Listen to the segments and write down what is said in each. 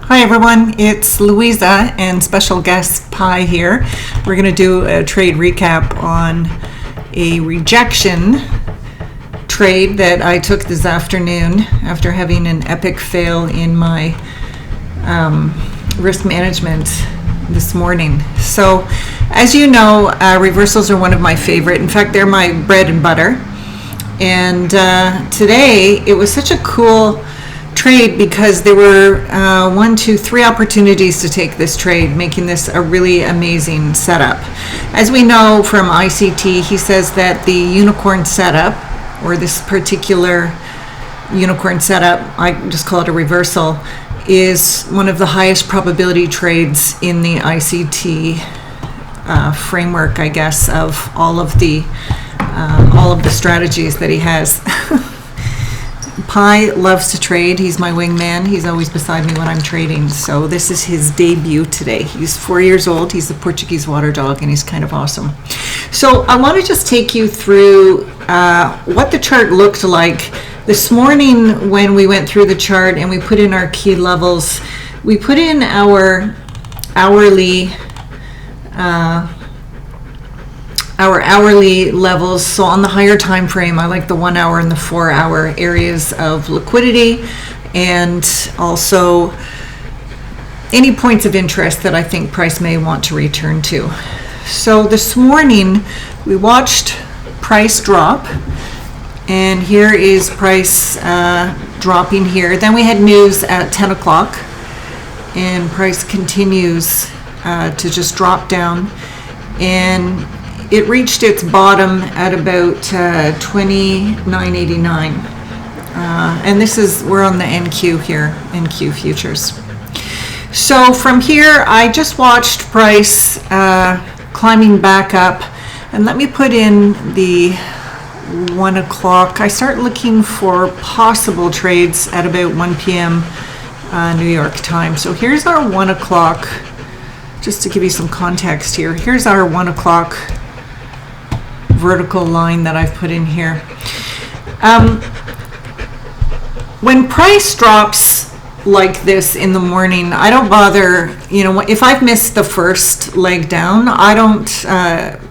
Hi everyone, it's Louisa and special guest Pi here. We're going to do a trade recap on a rejection trade that I took this afternoon after having an epic fail in my risk management this morning. So as you know, reversals are one of my favorite. In fact, they're my bread and butter. And today it was such a cool trade because there were 3 opportunities to take this trade, making this a really amazing setup. As we know from ICT, he says that the unicorn setup, or this particular unicorn setup, I just call it a reversal, is one of the highest probability trades in the ICT framework, I guess, of all of the strategies that he has. Pi loves to trade. He's my wingman. He's always beside me when I'm trading. So this is his debut today. He's 4 years old. He's a Portuguese water dog, and he's kind of awesome. So I want to just take you through what the chart looked like this morning when we went through the chart and we put in our key levels. We put in our hourly levels. So on the higher time frame, I like the 1 hour and the 4 hour areas of liquidity, and also any points of interest that I think price may want to return to. So this morning we watched price drop, and here is price dropping here. Then we had news at 10 o'clock and price continues to just drop down, and it reached its bottom at about 29.89, and we're on the NQ here, NQ futures. So from here, I just watched price climbing back up, and let me put in the 1 o'clock. I start looking for possible trades at about 1 p.m. New York time. So here's our 1 o'clock, just to give you some context here. Here's our 1 o'clock vertical line that I've put in here. When price drops like this in the morning, I don't bother, if I've missed the first leg down, I don't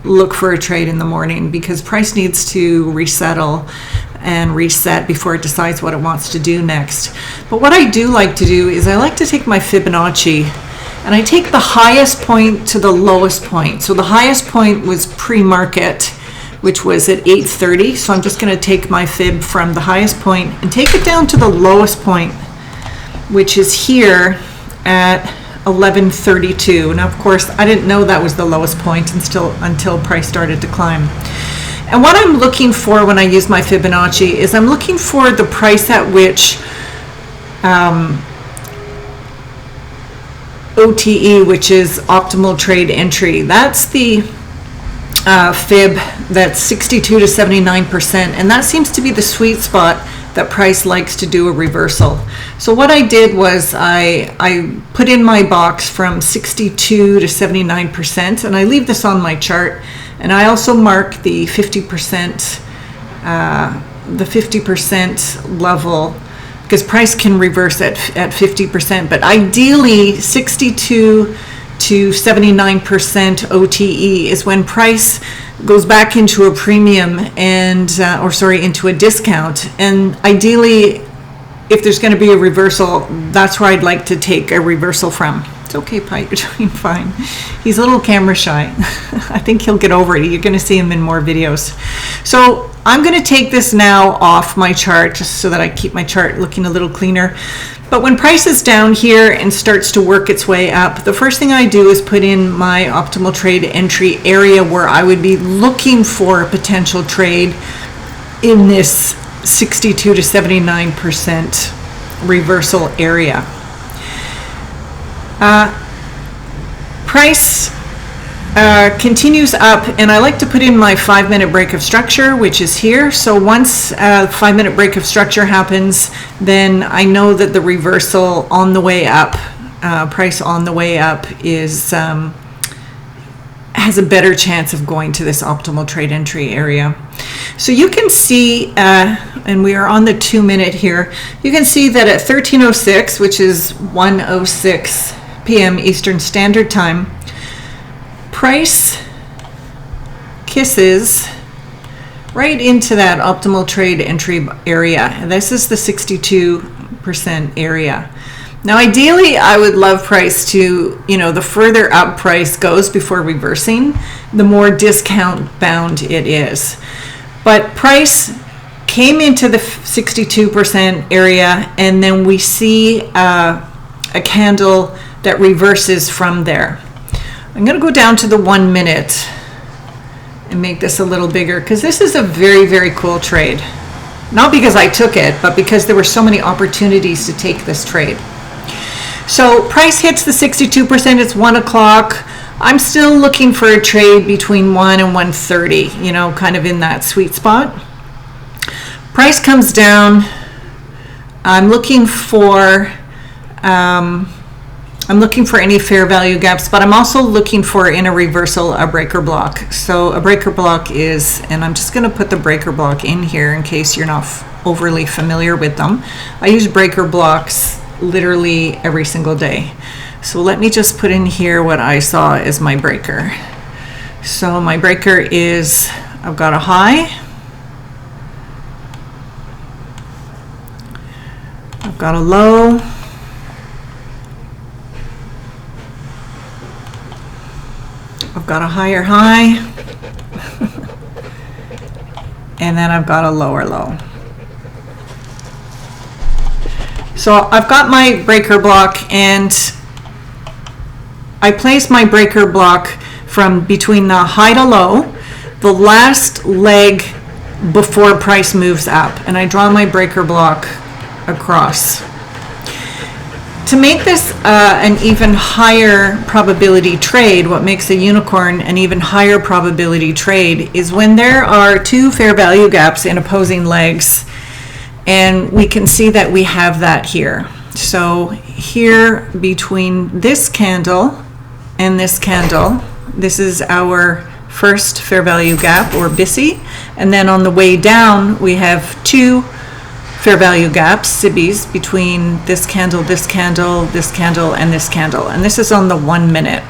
look for a trade in the morning, because price needs to resettle and reset before it decides what it wants to do next. But what I do like to do is I like to take my Fibonacci and I take the highest point to the lowest point. So the highest point was pre-market, which was at 8:30. So I'm just going to take my fib from the highest point and take it down to the lowest point, which is here at 11:32. Now, of course, I didn't know that was the lowest point until price started to climb. And what I'm looking for when I use my Fibonacci is I'm looking for the price at which OTE, which is optimal trade entry, that's the fib that's 62 to 79%, and that seems to be the sweet spot that price likes to do a reversal. So what I did was I put in my box from 62 to 79%, and I leave this on my chart, and I also mark the 50% level, because price can reverse at 50%, but ideally 62 to 79% OTE is when price goes back into a premium into a discount. And ideally, if there's going to be a reversal, that's where I'd like to take a reversal from. It's okay, Pi, you're doing fine. He's a little camera shy. I think he'll get over it. You're going to see him in more videos. So I'm going to take this now off my chart, just so that I keep my chart looking a little cleaner. But when price is down here and starts to work its way up, the first thing I do is put in my optimal trade entry area, where I would be looking for a potential trade in this 62 to 79% reversal area. Price continues up, and I like to put in my 5-minute break of structure, which is here. So once a 5-minute break of structure happens, then I know that the reversal on the way up, price on the way up, has a better chance of going to this optimal trade entry area. So you can see, and we are on the 2-minute here, you can see that at 13:06, which is 1:06 p.m. Eastern Standard Time, price kisses right into that optimal trade entry area. And this is the 62% area. Now, ideally, I would love price to, the further up price goes before reversing, the more discount bound it is. But price came into the 62% area, and then we see a candle that reverses from there. I'm going to go down to the 1 minute and make this a little bigger, because this is a very, very cool trade. Not because I took it, but because there were so many opportunities to take this trade. So price hits the 62%, it's 1 o'clock. I'm still looking for a trade between 1 and 130, kind of in that sweet spot. Price comes down. I'm looking for any fair value gaps, but I'm also looking for, in a reversal, a breaker block. So a breaker block is, and I'm just going to put the breaker block in here in case you're not overly familiar with them. I use breaker blocks literally every single day. So let me just put in here what I saw as my breaker. So my breaker is, I've got a high, I've got a low, I've got a higher high, and then I've got a lower low. So I've got my breaker block, and I place my breaker block from between the high to low, the last leg before price moves up, and I draw my breaker block across. To make this an even higher probability trade, what makes a unicorn an even higher probability trade is when there are two fair value gaps in opposing legs, and we can see that we have that here. So here between this candle and this candle, this is our first fair value gap, or BISI, and then on the way down we have two fair value gaps, SIBIs, between this candle, this candle, this candle, and this candle, and this is on the 1 minute.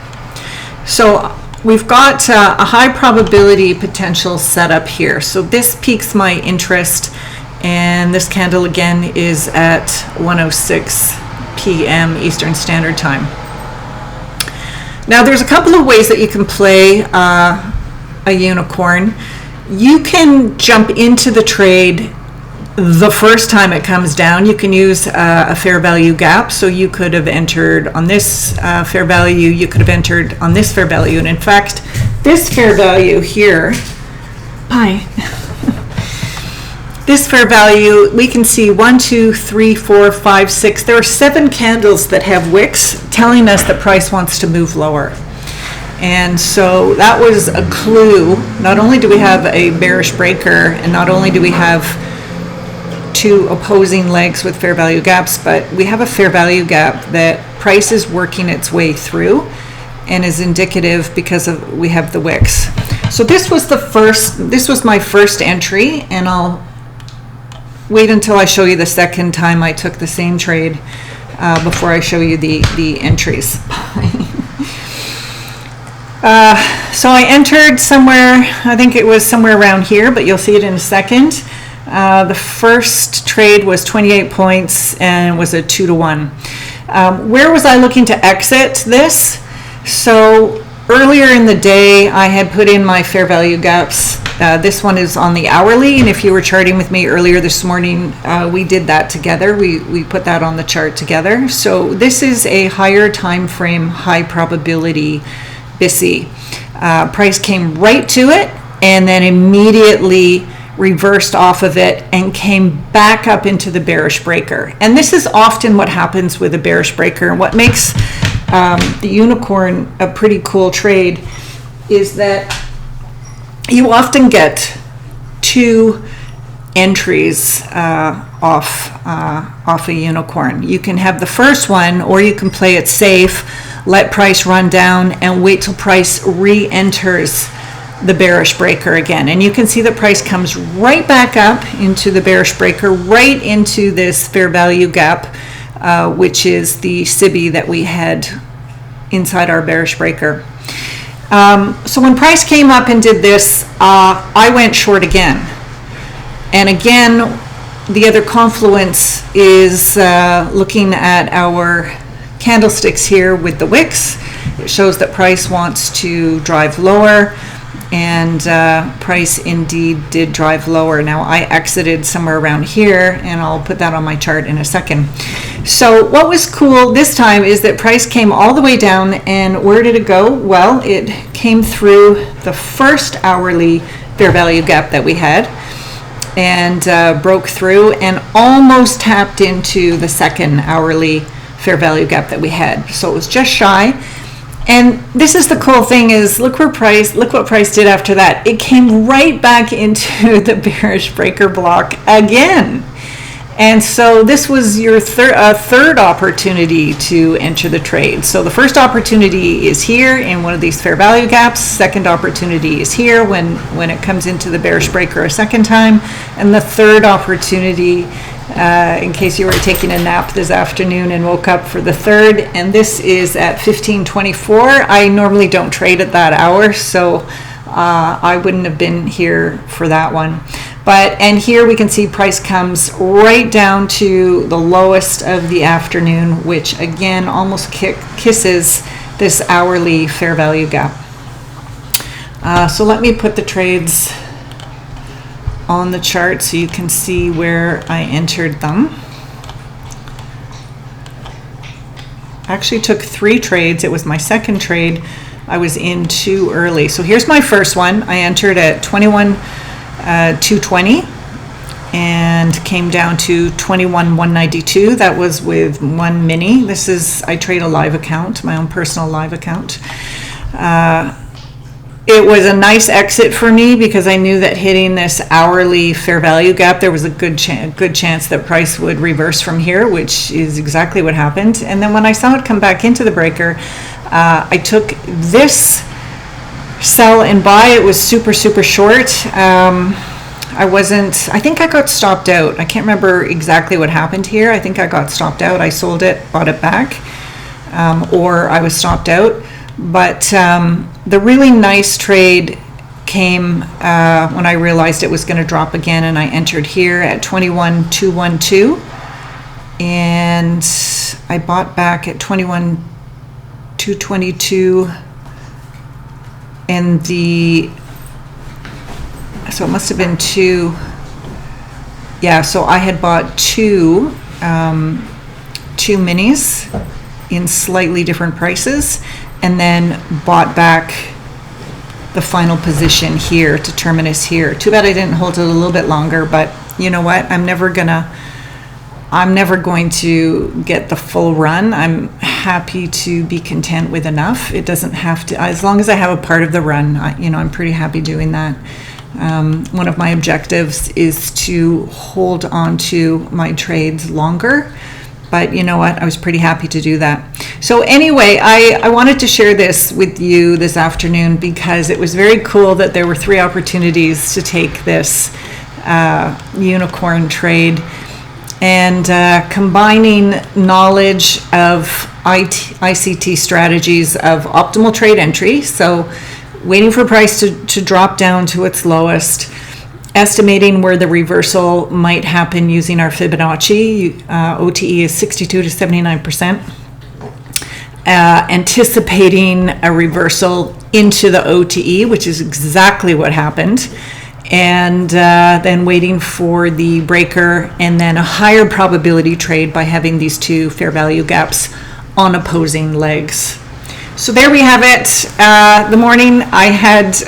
So we've got a high probability potential set up here. So this piques my interest, and this candle again is at 1:06 p.m. Eastern Standard Time. Now there's a couple of ways that you can play a unicorn. You can jump into the trade the first time it comes down. You can use a fair value gap. So you could have entered on this fair value, you could have entered on this fair value. And in fact, this fair value here, this fair value, we can see 1, 2, 3, 4, 5, 6. There are 7 candles that have wicks telling us that price wants to move lower. And so that was a clue. Not only do we have a bearish breaker, and not only do we have two opposing legs with fair value gaps, but we have a fair value gap that price is working its way through and is indicative because of we have the wicks. So this was my first entry, and I'll wait until I show you the second time I took the same trade before I show you the entries. So I entered somewhere, I think it was somewhere around here, but you'll see it in a second. The first trade was 28 points and was a 2-to-1. Where was I looking to exit this? So earlier in the day, I had put in my fair value gaps. This one is on the hourly, and if you were charting with me earlier this morning, we did that together. We put that on the chart together. So this is a higher time frame, high probability BISI. Price came right to it and then immediately reversed off of it and came back up into the bearish breaker. And this is often what happens with a bearish breaker. And what makes the unicorn a pretty cool trade is that you often get 2 entries off a unicorn. You can have the first one, or you can play it safe, let price run down and wait till price re-enters the bearish breaker again. And you can see the price comes right back up into the bearish breaker, right into this fair value gap, which is the SIBI that we had inside our bearish breaker. So when price came up and did this, I went short again. And again, the other confluence is looking at our candlesticks here with the wicks. It shows that price wants to drive lower, and price indeed did drive lower. Now I exited somewhere around here, and I'll put that on my chart in a second. So what was cool this time is that price came all the way down, and where did it go? Well, it came through the first hourly fair value gap that we had, and broke through and almost tapped into the second hourly fair value gap that we had. So it was just shy. And this is the cool thing is look what price did after that. It came right back into the bearish breaker block again. And so this was your third opportunity to enter the trade. So the first opportunity is here in one of these fair value gaps. Second opportunity is here when it comes into the bearish breaker a second time. And the third opportunity, in case you were taking a nap this afternoon and woke up for the third, and this is at 15:24. I normally don't trade at that hour, so I wouldn't have been here for that one. And here we can see price comes right down to the lowest of the afternoon, which again almost kisses this hourly fair value gap. So let me put the trades on the chart so you can see where I entered them. I actually took 3 trades. It was my second trade. I was in too early. So here's my first one. I entered at 21,220 and came down to 21,192. That was with one mini. I trade a live account, my own personal live account. It was a nice exit for me because I knew that hitting this hourly fair value gap, there was a good chance that price would reverse from here, which is exactly what happened. And then when I saw it come back into the breaker, I took this sell and buy. It was super short. I think I got stopped out. I can't remember exactly what happened here. I think I got stopped out. I sold it, bought it back, or I was stopped out. But the really nice trade came when I realized it was going to drop again, and I entered here at 21,212, and I bought back at 21,222, and so it must have been 2. Yeah, so I had bought two minis in slightly different prices, and then bought back the final position here to Terminus here. Too bad I didn't hold it a little bit longer, but you know what? I'm never going to get the full run. I'm happy to be content with enough. It doesn't have to, as long as I have a part of the run, I'm pretty happy doing that. One of my objectives is to hold on to my trades longer. But you know what? I was pretty happy to do that. So anyway, I wanted to share this with you this afternoon because it was very cool that there were 3 opportunities to take this unicorn trade, and combining knowledge of ICT strategies of optimal trade entry. So waiting for price to drop down to its lowest, estimating where the reversal might happen using our Fibonacci. OTE is 62 to 79%. Anticipating a reversal into the OTE, which is exactly what happened. And then waiting for the breaker, and then a higher probability trade by having these 2 fair value gaps on opposing legs. So there we have it. The morning I had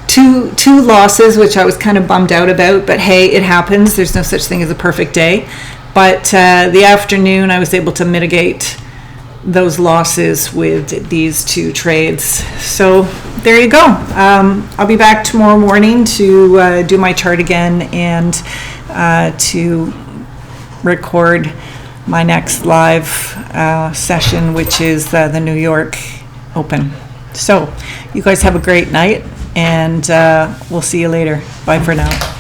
two losses, which I was kind of bummed out about, but hey, it happens. There's no such thing as a perfect day. But the afternoon, I was able to mitigate those losses with these 2 trades. So there you go. I'll be back tomorrow morning to do my chart again and to record my next live session, which is the New York Open. So you guys have a great night, and we'll see you later. Bye for now.